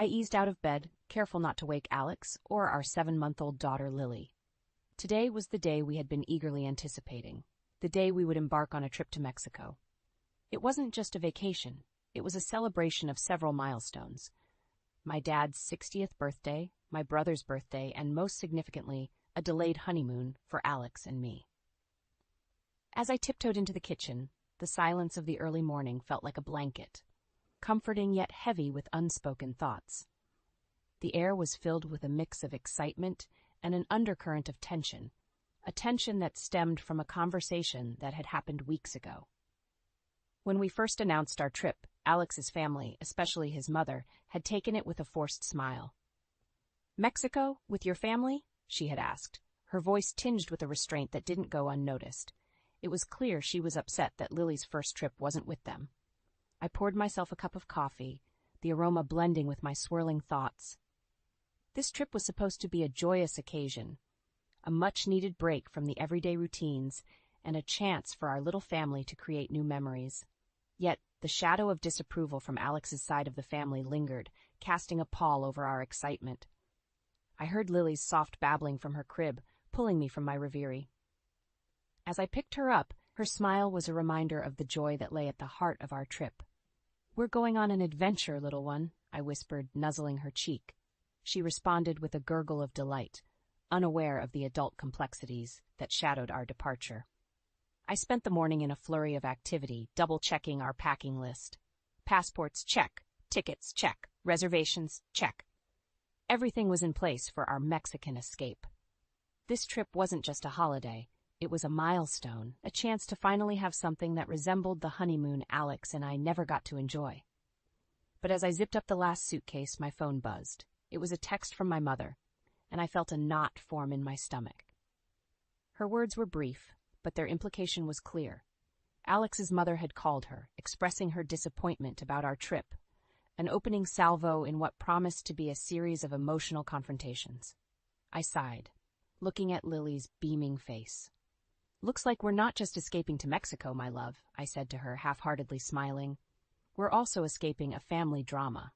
I eased out of bed, careful not to wake Alex or our 7-month-old daughter Lily. Today was the day we had been eagerly anticipating, the day we would embark on a trip to Mexico. It wasn't just a vacation, it was a celebration of several milestones. My dad's 60th birthday, my brother's birthday, and most significantly, a delayed honeymoon for Alex and me. As I tiptoed into the kitchen, the silence of the early morning felt like a blanket, comforting yet heavy with unspoken thoughts. The air was filled with a mix of excitement and an undercurrent of tension, a tension that stemmed from a conversation that had happened weeks ago. When we first announced our trip, Alex's family, especially his mother, had taken it with a forced smile. "Mexico, with your family?" she had asked, her voice tinged with a restraint that didn't go unnoticed. It was clear she was upset that Lily's first trip wasn't with them. I poured myself a cup of coffee, the aroma blending with my swirling thoughts. This trip was supposed to be a joyous occasion, a much-needed break from the everyday routines, and a chance for our little family to create new memories. Yet, the shadow of disapproval from Alex's side of the family lingered, casting a pall over our excitement. I heard Lily's soft babbling from her crib, pulling me from my reverie. As I picked her up, her smile was a reminder of the joy that lay at the heart of our trip. "We're going on an adventure, little one," I whispered, nuzzling her cheek. She responded with a gurgle of delight, unaware of the adult complexities that shadowed our departure. I spent the morning in a flurry of activity, double-checking our packing list. Passports, check. Tickets, check. Reservations, check. Everything was in place for our Mexican escape. This trip wasn't just a holiday. It was a milestone, a chance to finally have something that resembled the honeymoon Alex and I never got to enjoy. But as I zipped up the last suitcase, my phone buzzed. It was a text from my mother, and I felt a knot form in my stomach. Her words were brief, but their implication was clear. Alex's mother had called her, expressing her disappointment about our trip, an opening salvo in what promised to be a series of emotional confrontations. I sighed, looking at Lily's beaming face. "Looks like we're not just escaping to Mexico, my love," I said to her, half-heartedly smiling. "We're also escaping a family drama."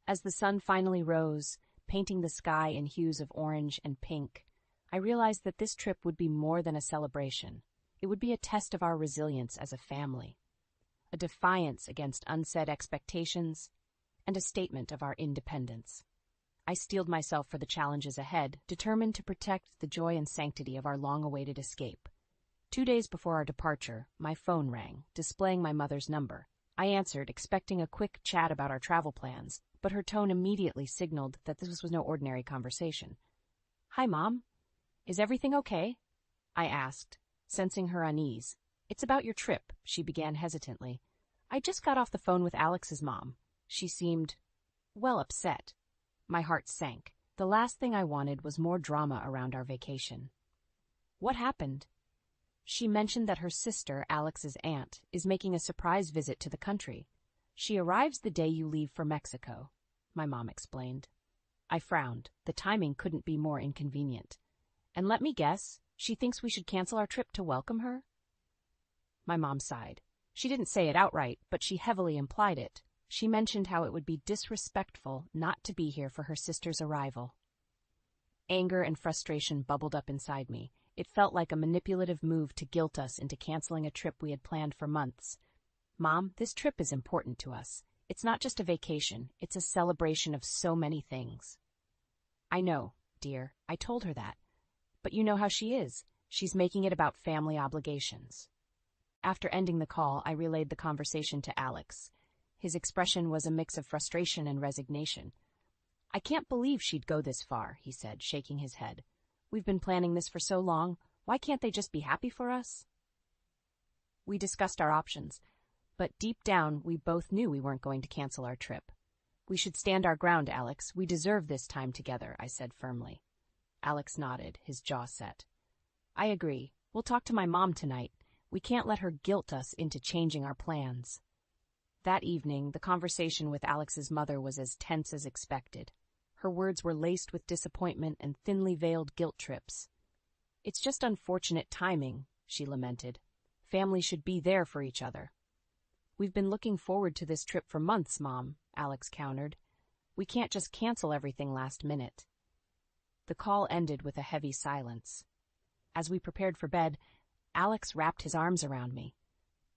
As the sun finally rose, painting the sky in hues of orange and pink, I realized that this trip would be more than a celebration. It would be a test of our resilience as a family, a defiance against unsaid expectations, and a statement of our independence. I steeled myself for the challenges ahead, determined to protect the joy and sanctity of our long-awaited escape. 2 days before our departure, my phone rang, displaying my mother's number. I answered, expecting a quick chat about our travel plans, but her tone immediately signaled that this was no ordinary conversation. "Hi, Mom. Is everything okay?" I asked, sensing her unease. "It's about your trip," she began hesitantly. "I just got off the phone with Alex's mom. She seemed, well, upset." My heart sank. The last thing I wanted was more drama around our vacation. "What happened?" "She mentioned that her sister, Alex's aunt, is making a surprise visit to the country. She arrives the day you leave for Mexico," my mom explained. I frowned. The timing couldn't be more inconvenient. "And let me guess, she thinks we should cancel our trip to welcome her?" My mom sighed. She didn't say it outright, but she heavily implied it. She mentioned how it would be disrespectful not to be here for her sister's arrival. Anger and frustration bubbled up inside me. It felt like a manipulative move to guilt us into canceling a trip we had planned for months. "Mom, this trip is important to us. It's not just a vacation, it's a celebration of so many things." "I know, dear, I told her that. But you know how she is. She's making it about family obligations." After ending the call, I relayed the conversation to Alex. His expression was a mix of frustration and resignation. "I can't believe she'd go this far," he said, shaking his head. "We've been planning this for so long. Why can't they just be happy for us?" We discussed our options, but deep down we both knew we weren't going to cancel our trip. "We should stand our ground, Alex. We deserve this time together," I said firmly. Alex nodded, his jaw set. "I agree. We'll talk to my mom tonight. We can't let her guilt us into changing our plans." That evening, the conversation with Alex's mother was as tense as expected. Her words were laced with disappointment and thinly veiled guilt trips. "It's just unfortunate timing," she lamented. "Families should be there for each other." "We've been looking forward to this trip for months, Mom," Alex countered. We can't just cancel everything last minute." The call ended with a heavy silence. As we prepared for bed, Alex wrapped his arms around me.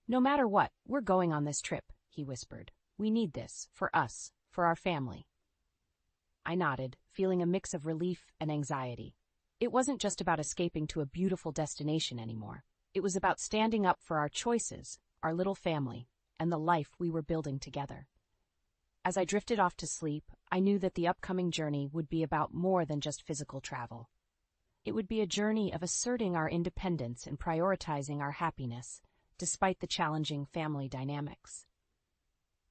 "No matter what, we're going on this trip," he whispered. "We need this, for us, for our family." I nodded, feeling a mix of relief and anxiety. It wasn't just about escaping to a beautiful destination anymore. It was about standing up for our choices, our little family, and the life we were building together. As I drifted off to sleep, I knew that the upcoming journey would be about more than just physical travel. It would be a journey of asserting our independence and prioritizing our happiness, despite the challenging family dynamics.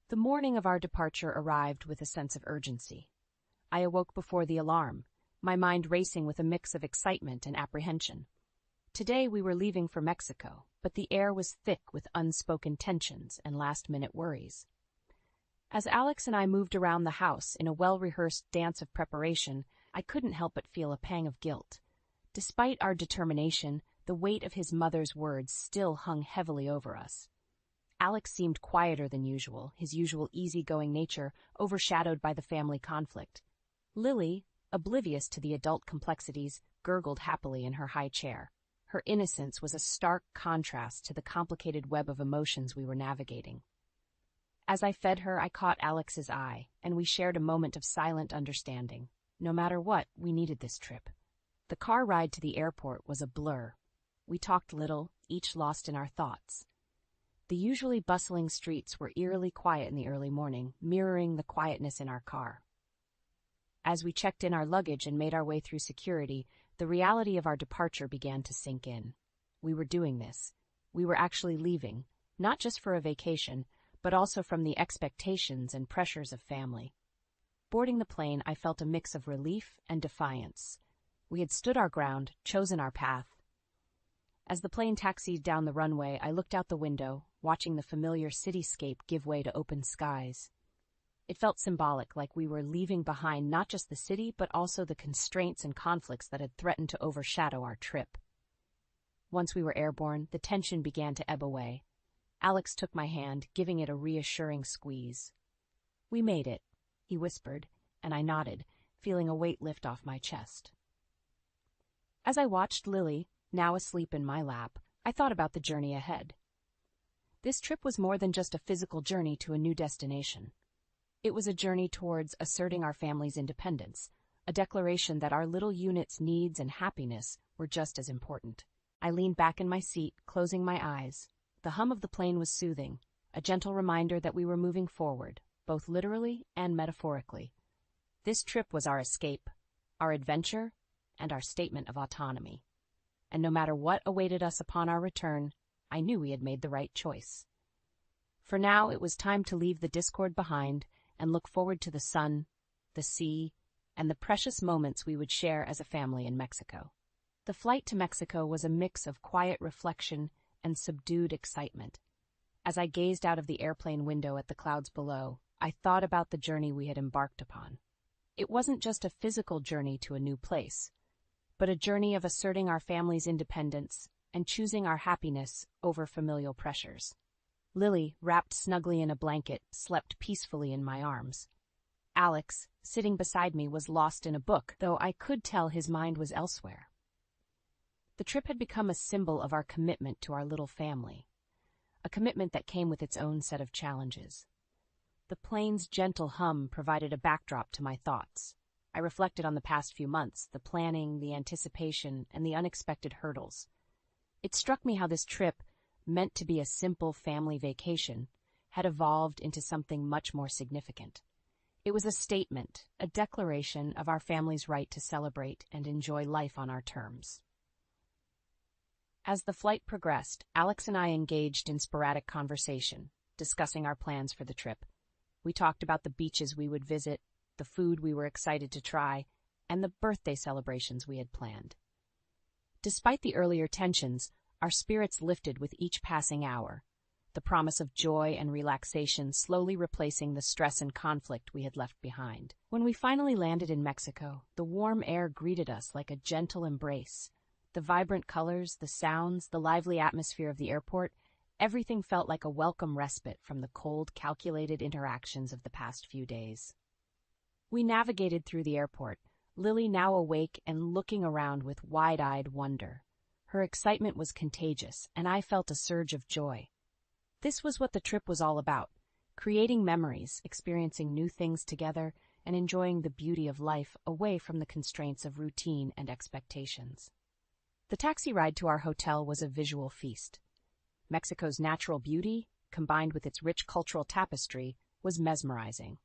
The morning of our departure arrived with a sense of urgency. I awoke before the alarm, my mind racing with a mix of excitement and apprehension. Today we were leaving for Mexico, but the air was thick with unspoken tensions and last-minute worries. As Alex and I moved around the house in a well-rehearsed dance of preparation, I couldn't help but feel a pang of guilt. Despite our determination, the weight of his mother's words still hung heavily over us. Alex seemed quieter than usual, his usual easygoing nature overshadowed by the family conflict. Lily, oblivious to the adult complexities, gurgled happily in her high chair. Her innocence was a stark contrast to the complicated web of emotions we were navigating. As I fed her, I caught Alex's eye, and we shared a moment of silent understanding. No matter what, we needed this trip. The car ride to the airport was a blur. We talked little, each lost in our thoughts. The usually bustling streets were eerily quiet in the early morning, mirroring the quietness in our car. As we checked in our luggage and made our way through security, the reality of our departure began to sink in. We were doing this. We were actually leaving, not just for a vacation, but also from the expectations and pressures of family. Boarding the plane, I felt a mix of relief and defiance. We had stood our ground, chosen our path. As the plane taxied down the runway, I looked out the window, watching the familiar cityscape give way to open skies. It felt symbolic, like we were leaving behind not just the city, but also the constraints and conflicts that had threatened to overshadow our trip. Once we were airborne, the tension began to ebb away. Alex took my hand, giving it a reassuring squeeze. "We made it," he whispered, and I nodded, feeling a weight lift off my chest. As I watched Lily, now asleep in my lap, I thought about the journey ahead. This trip was more than just a physical journey to a new destination. It was a journey towards asserting our family's independence, a declaration that our little unit's needs and happiness were just as important. I leaned back in my seat, closing my eyes. The hum of the plane was soothing, a gentle reminder that we were moving forward, both literally and metaphorically. This trip was our escape, our adventure, and our statement of autonomy. And no matter what awaited us upon our return, I knew we had made the right choice. For now, it was time to leave the discord behind and look forward to the sun, the sea, and the precious moments we would share as a family in Mexico. The flight to Mexico was a mix of quiet reflection and subdued excitement. As I gazed out of the airplane window at the clouds below, I thought about the journey we had embarked upon. It wasn't just a physical journey to a new place, but a journey of asserting our family's independence and choosing our happiness over familial pressures. Lily, wrapped snugly in a blanket, slept peacefully in my arms. Alex, sitting beside me, was lost in a book, though I could tell his mind was elsewhere. The trip had become a symbol of our commitment to our little family, a commitment that came with its own set of challenges. The plane's gentle hum provided a backdrop to my thoughts. I reflected on the past few months, the planning, the anticipation, and the unexpected hurdles. It struck me how this trip, meant to be a simple family vacation, had evolved into something much more significant. It was a statement, a declaration of our family's right to celebrate and enjoy life on our terms. As the flight progressed, Alex and I engaged in sporadic conversation, discussing our plans for the trip. We talked about the beaches we would visit, the food we were excited to try, and the birthday celebrations we had planned. Despite the earlier tensions, our spirits lifted with each passing hour, the promise of joy and relaxation slowly replacing the stress and conflict we had left behind. When we finally landed in Mexico, the warm air greeted us like a gentle embrace. The vibrant colors, the sounds, the lively atmosphere of the airport, everything felt like a welcome respite from the cold, calculated interactions of the past few days. We navigated through the airport, Lily now awake and looking around with wide-eyed wonder. Her excitement was contagious, and I felt a surge of joy. This was what the trip was all about: creating memories, experiencing new things together, and enjoying the beauty of life away from the constraints of routine and expectations. The taxi ride to our hotel was a visual feast. Mexico's natural beauty, combined with its rich cultural tapestry, was mesmerizing.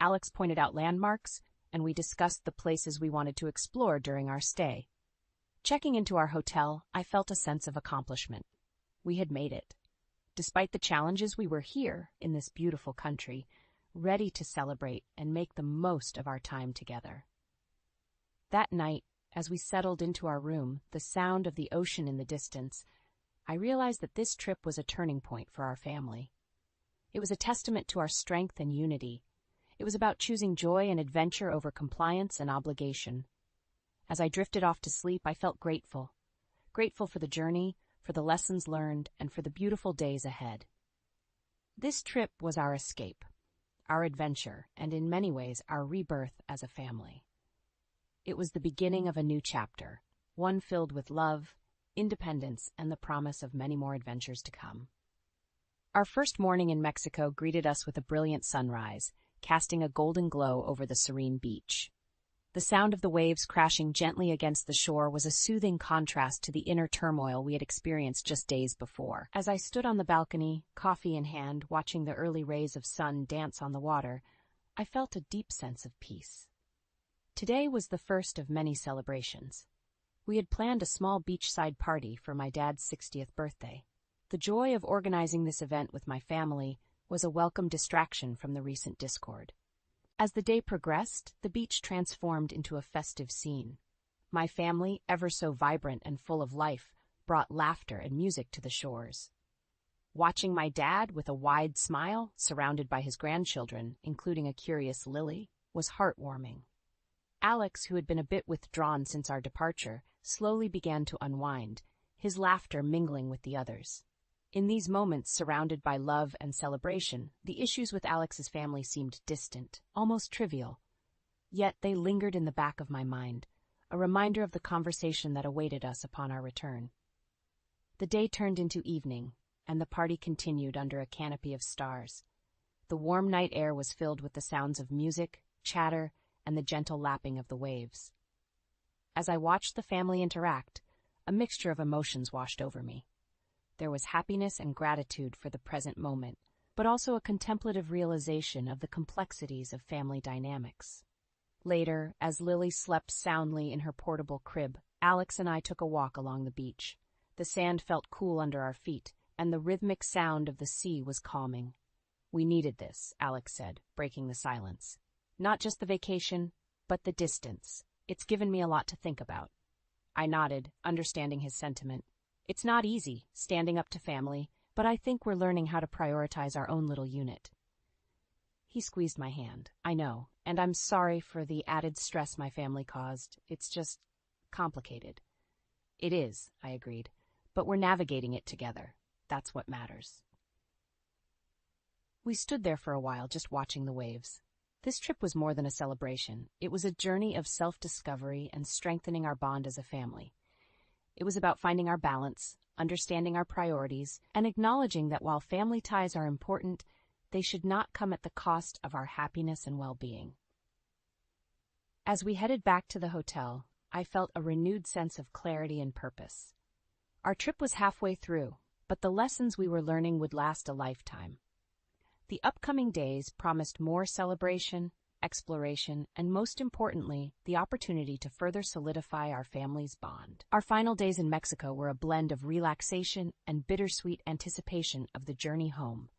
Alex pointed out landmarks, and we discussed the places we wanted to explore during our stay. Checking into our hotel, I felt a sense of accomplishment. We had made it. Despite the challenges, we were here, in this beautiful country, ready to celebrate and make the most of our time together. That night, as we settled into our room, the sound of the ocean in the distance, I realized that this trip was a turning point for our family. It was a testament to our strength and unity. It was about choosing joy and adventure over compliance and obligation. As I drifted off to sleep, I felt grateful. Grateful for the journey, for the lessons learned, and for the beautiful days ahead. This trip was our escape, our adventure, and in many ways our rebirth as a family. It was the beginning of a new chapter, one filled with love, independence, and the promise of many more adventures to come. Our first morning in Mexico greeted us with a brilliant sunrise, casting a golden glow over the serene beach. The sound of the waves crashing gently against the shore was a soothing contrast to the inner turmoil we had experienced just days before. As I stood on the balcony, coffee in hand, watching the early rays of sun dance on the water, I felt a deep sense of peace. Today was the first of many celebrations. We had planned a small beachside party for my dad's 60th birthday. The joy of organizing this event with my family was a welcome distraction from the recent discord. As the day progressed, the beach transformed into a festive scene. My family, ever so vibrant and full of life, brought laughter and music to the shores. Watching my dad with a wide smile, surrounded by his grandchildren, including a curious Lily, was heartwarming. Alex, who had been a bit withdrawn since our departure, slowly began to unwind, his laughter mingling with the others. In these moments, surrounded by love and celebration, the issues with Alex's family seemed distant, almost trivial. Yet they lingered in the back of my mind, a reminder of the conversation that awaited us upon our return. The day turned into evening, and the party continued under a canopy of stars. The warm night air was filled with the sounds of music, chatter, and the gentle lapping of the waves. As I watched the family interact, a mixture of emotions washed over me. There was happiness and gratitude for the present moment, but also a contemplative realization of the complexities of family dynamics. Later, as Lily slept soundly in her portable crib, Alex and I took a walk along the beach. The sand felt cool under our feet, and the rhythmic sound of the sea was calming. "We needed this," Alex said, breaking the silence. "Not just the vacation, but the distance. It's given me a lot to think about." I nodded, understanding his sentiment. It's not easy, standing up to family, but I think we're learning how to prioritize our own little unit. He squeezed my hand. "I know, and I'm sorry for the added stress my family caused. It's just complicated." "It is," I agreed, "but we're navigating it together. That's what matters." We stood there for a while, just watching the waves. This trip was more than a celebration. It was a journey of self-discovery and strengthening our bond as a family. It was about finding our balance, understanding our priorities, and acknowledging that while family ties are important, they should not come at the cost of our happiness and well-being. As we headed back to the hotel, I felt a renewed sense of clarity and purpose. Our trip was halfway through, but the lessons we were learning would last a lifetime. The upcoming days promised more celebration, exploration, and most importantly, the opportunity to further solidify our family's bond. Our final days in Mexico were a blend of relaxation and bittersweet anticipation of the journey home.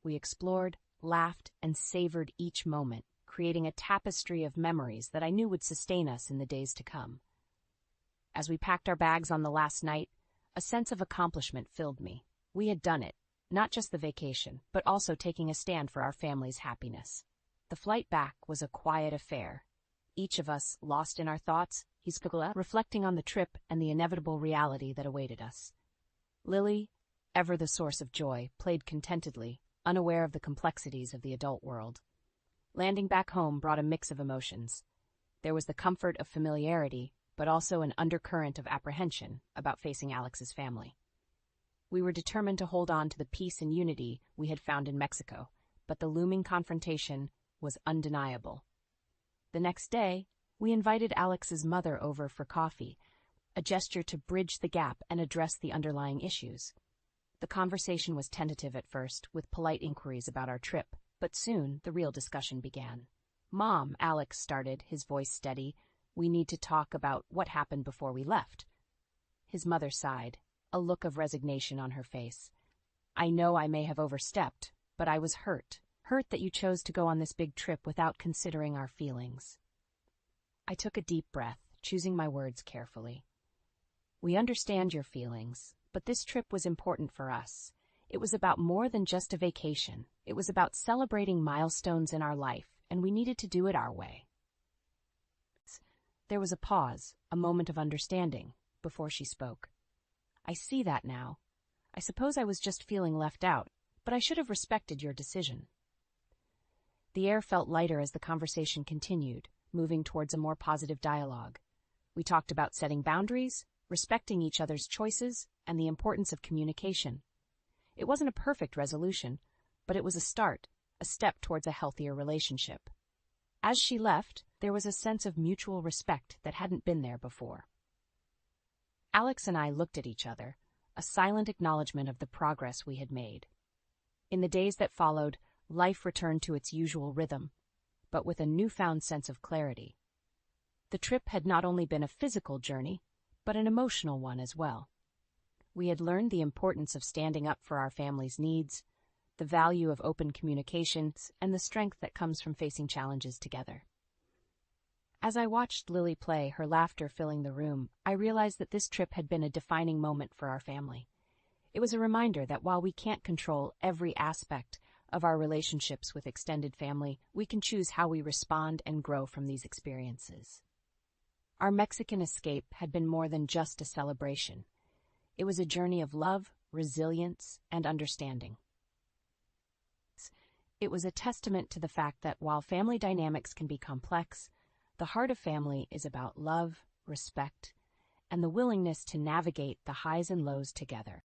We explored, laughed, and savored each moment, creating a tapestry of memories that I knew would sustain us in the days to come. As we packed our bags on the last night, a sense of accomplishment filled me. We had done it, not just the vacation, but also taking a stand for our family's happiness. The flight back was a quiet affair. Each of us, lost in our thoughts, reflecting on the trip and the inevitable reality that awaited us. Lily, ever the source of joy, played contentedly, unaware of the complexities of the adult world. Landing back home brought a mix of emotions. There was the comfort of familiarity, but also an undercurrent of apprehension about facing Alex's family. We were determined to hold on to the peace and unity we had found in Mexico, but the looming confrontation was undeniable. The next day, we invited Alex's mother over for coffee, a gesture to bridge the gap and address the underlying issues. The conversation was tentative at first, with polite inquiries about our trip, but soon the real discussion began. "Mom," Alex started, his voice steady, "we need to talk about what happened before we left." His mother sighed, a look of resignation on her face. "I know I may have overstepped, but I was hurt that you chose to go on this big trip without considering our feelings." I took a deep breath, choosing my words carefully. "We understand your feelings, but this trip was important for us. It was about more than just a vacation. It was about celebrating milestones in our life, and we needed to do it our way." There was a pause, a moment of understanding, before she spoke. "I see that now. I suppose I was just feeling left out, but I should have respected your decision." The air felt lighter as the conversation continued, moving towards a more positive dialogue. We talked about setting boundaries, respecting each other's choices, and the importance of communication. It wasn't a perfect resolution, but it was a start, a step towards a healthier relationship. As she left, there was a sense of mutual respect that hadn't been there before. Alex and I looked at each other, a silent acknowledgement of the progress we had made. In the days that followed, life returned to its usual rhythm, but with a newfound sense of clarity. The trip had not only been a physical journey, but an emotional one as well. We had learned the importance of standing up for our family's needs, the value of open communications, and the strength that comes from facing challenges together. As I watched Lily play, her laughter filling the room, I realized that this trip had been a defining moment for our family. It was a reminder that while we can't control every aspect of our relationships with extended family, we can choose how we respond and grow from these experiences. Our Mexican escape had been more than just a celebration. It was a journey of love, resilience, and understanding. It was a testament to the fact that while family dynamics can be complex, the heart of family is about love, respect, and the willingness to navigate the highs and lows together.